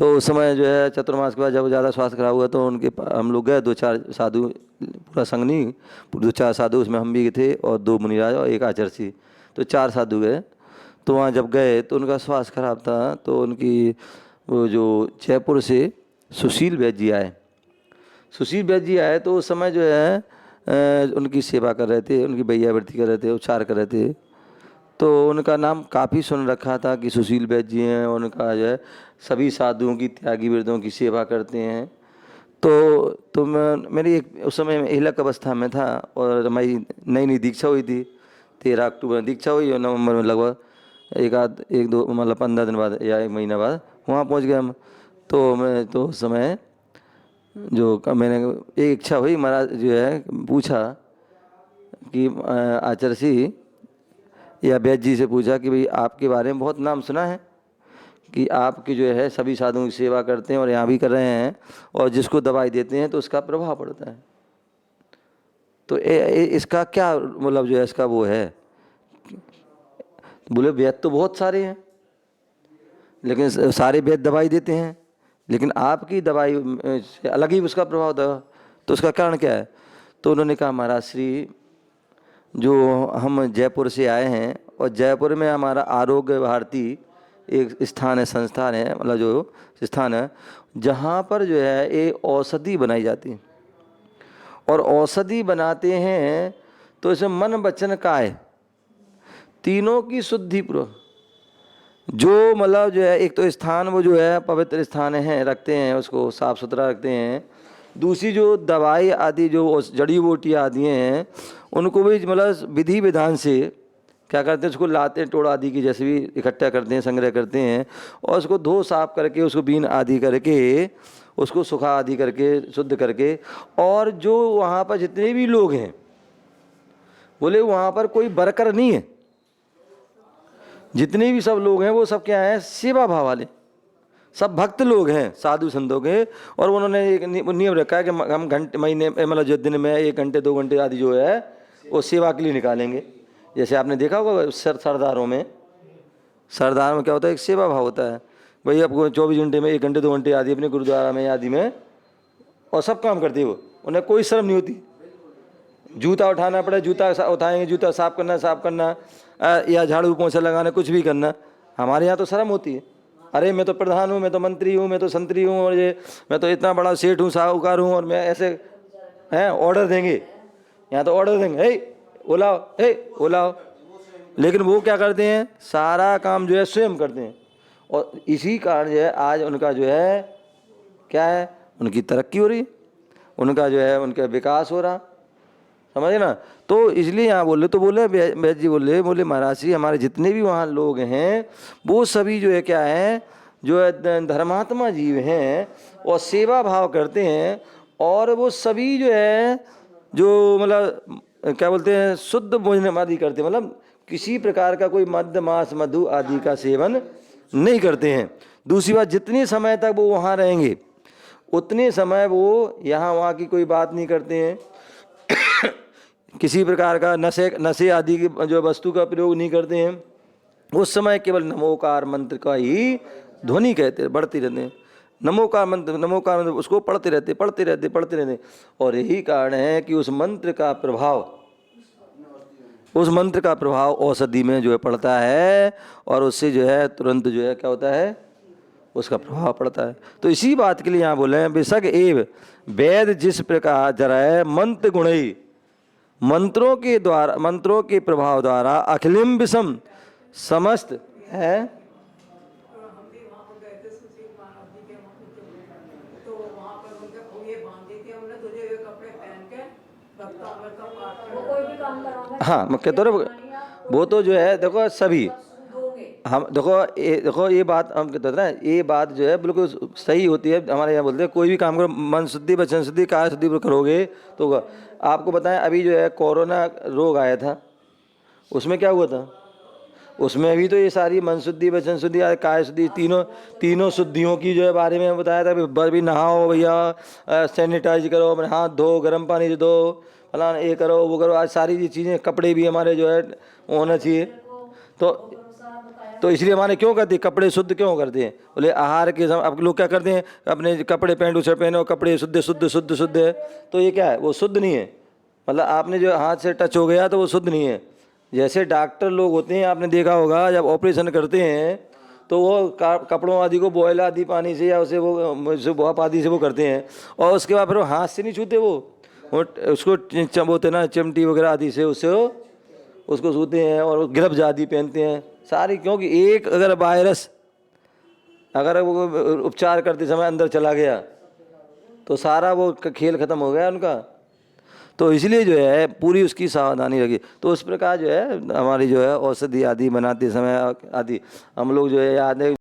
तो उस समय जो है चतुर्मास के बाद जब ज़्यादा स्वास्थ्य खराब हुआ तो हम लोग गए, 2-4 साधु, पूरा संघ नहीं, 2-4 साधु, उसमें हम भी थे और 2 मुनिराज और एक आचर्षी, तो 4 साधु गए। तो वहाँ जब गए तो उनका स्वास्थ्य खराब था, तो उनकी वो जो जयपुर से सुशील वैद्य जी आए। सुशील वैद्य जी आए तो उस समय जो है उनकी सेवा कर रहे थे, उनकी वैयावृत्ति कर रहे थे, उपचार कर रहे थे। तो उनका नाम काफ़ी सुन रखा था कि सुशील वैद्य जी हैं, उनका जो है सभी साधुओं की, त्यागी वृद्धों की सेवा करते हैं। तो मेरी एक उस समय इहलक अवस्था में था और हमारी नई नई दीक्षा हुई थी, 13 अक्टूबर में दीक्षा हुई और नवंबर में लगभग एक दो मतलब 15 दिन बाद या 1 महीना बाद वहाँ पहुँच गए हम। तो मैं तो उस समय मैंने एक इच्छा हुई, महाराज जो है पूछा कि आचर्षी या वैद्य जी से पूछा कि भाई आपके बारे में बहुत नाम सुना है कि आपकी जो है सभी साधुओं की सेवा करते हैं और यहाँ भी कर रहे हैं, और जिसको दवाई देते हैं तो उसका प्रभाव पड़ता है। तो इसका क्या मतलब जो है इसका वो है? बोले वैद्य तो बहुत सारे हैं, लेकिन सारे वैद्य दवाई देते हैं, लेकिन आपकी दवाई से अलग ही उसका प्रभाव था, तो उसका कारण क्या है? तो उन्होंने कहा महाराज श्री, जो हम जयपुर से आए हैं और जयपुर में हमारा आरोग्य भारती एक स्थान है, संस्थान है, मतलब जो स्थान है जहाँ पर जो है ये औषधि बनाई जाती है, और औषधि बनाते हैं तो इसमें मन वचन काया तीनों की शुद्धि पूर्वक, जो मतलब जो है एक तो स्थान वो जो है पवित्र स्थान है, रखते हैं उसको साफ सुथरा रखते हैं। दूसरी जो दवाई आदि जो जड़ी बूटियाँ आदि हैं उनको भी मतलब विधि विधान से क्या करते हैं, उसको लाते हैं, टोड़ा आदि की जैसे भी इकट्ठा करते हैं, संग्रह करते हैं, और उसको धो साफ करके उसको बीन आदि करके उसको सुखा आदि करके शुद्ध करके, और जो वहाँ पर जितने भी लोग हैं बोले वहाँ पर कोई वर्कर नहीं है, जितने भी सब लोग हैं वो सब क्या हैं, सेवा भाव वाले, सब भक्त लोग हैं साधु संतों के। और उन्होंने एक नियम रखा है कि हम घंटे महीने मतलब जो दिन में 1 घंटे 2 घंटे आदि जो है वो सेवा के लिए निकालेंगे। जैसे आपने देखा होगा सरदारों में क्या होता है, एक सेवा भाव होता है, भाई आपको 24 घंटे में 1 घंटे 2 घंटे आदि अपने गुरुद्वारा में आदि में, और सब काम करते हो, उन्हें कोई शर्म नहीं होती। जूता उठाना पड़े जूता उठाएंगे, जूता साफ करना या झाड़ू पोंछा लगाना, कुछ भी करना। हमारे यहाँ तो शर्म होती है, अरे मैं तो प्रधान हूँ, मैं तो मंत्री हूँ, मैं तो संतरी हूँ, और ये मैं तो इतना बड़ा सेठ हूँ, साहूकार हूँ, और मैं ऐसे हैं ऑर्डर देंगे, यहाँ तो ऑर्डर देंगे, हे ओलाओ। लेकिन वो क्या करते हैं, सारा काम जो है स्वयं करते हैं, और इसी कारण जो है आज उनका जो है क्या है, उनकी तरक्की हो रही, उनका जो है उनका विकास हो रहा, समझे ना। तो इसलिए यहाँ बोले वैद्य जी बोले महाराज जी हमारे जितने भी वहाँ लोग हैं वो सभी जो है क्या है, जो है धर्मात्मा जीव हैं और सेवा भाव करते हैं, और वो सभी जो है जो मतलब क्या बोलते हैं शुद्ध भोजन आदि करते हैं, मतलब किसी प्रकार का कोई मद्य मांस मधु आदि का सेवन नहीं करते हैं। दूसरी बात, जितने समय तक वो वहाँ रहेंगे उतने समय वो यहाँ वहाँ की कोई बात नहीं करते हैं, किसी प्रकार का नशे आदि की जो वस्तु का प्रयोग नहीं करते हैं। उस समय केवल नमोकार मंत्र का ही ध्वनि कहते बढ़ती रहते हैं, नमोकार मंत्र उसको पढ़ते रहते। और यही कारण है कि उस मंत्र का प्रभाव औषधि में जो है पड़ता है, और उससे जो है तुरंत जो है क्या होता है, उसका प्रभाव पड़ता है। तो इसी बात के लिए यहाँ बोले हैं बेशक एव वेद जिस प्रकार जरा है मंत्र गुणई, मंत्रों के प्रभाव द्वारा अखिलिम विषम समस्त है। हाँ मैं कहता हूँ वो तो जो है देखो सभी हम देखो ये बात हम कहते हैं ना, ये बात जो है बिल्कुल सही होती है। हमारे यहाँ बोलते हैं कोई भी काम करो मन शुद्धि वचन शुद्धि काया शुद्धि पर करोगे तो आपको बताएं अभी जो है कोरोना रोग आया था, उसमें क्या हुआ था, उसमें भी तो ये सारी मन शुद्धि वचन शुद्धि काय शुद्धि तीनों शुद्धियों की जो है बारे में बताया था। भी नहाओ भैया, सैनिटाइज करो, अपने हाथ धो, गर्म पानी से धो, फलाना ये करो वो करो, आज सारी ये चीज़ें, कपड़े भी हमारे जो है होना चाहिए। तो तो इसलिए हमारे क्यों करते हैं, कपड़े शुद्ध क्यों करते हैं? बोले आहार के समय अब लोग क्या करते हैं, अपने कपड़े पैंट शर्ट पहने और कपड़े शुद्ध शुद्ध शुद्ध शुद्ध है, तो ये क्या है, वो शुद्ध नहीं है। मतलब आपने जो हाथ से टच हो गया तो वो शुद्ध नहीं है। जैसे डॉक्टर लोग होते हैं, आपने देखा होगा जब ऑपरेशन करते हैं तो वो कपड़ों आदि को बॉयल आदि पानी से या उसे वो भाप आदि से वो करते हैं, और उसके बाद फिर वो हाथ से नहीं छूते, वो उसको बोलते ना चिमटी वगैरह आदि से उससे उसको छूते हैं, और ग्लव्स आदि पहनते हैं सारी। क्योंकि एक अगर वायरस अगर वो उपचार करते समय अंदर चला गया तो सारा वो खेल खत्म हो गया उनका। तो इसलिए जो है पूरी उसकी सावधानी रखी। तो उस प्रकार जो है हमारी जो है औषधि आदि बनाते समय आदि हम लोग जो है याद है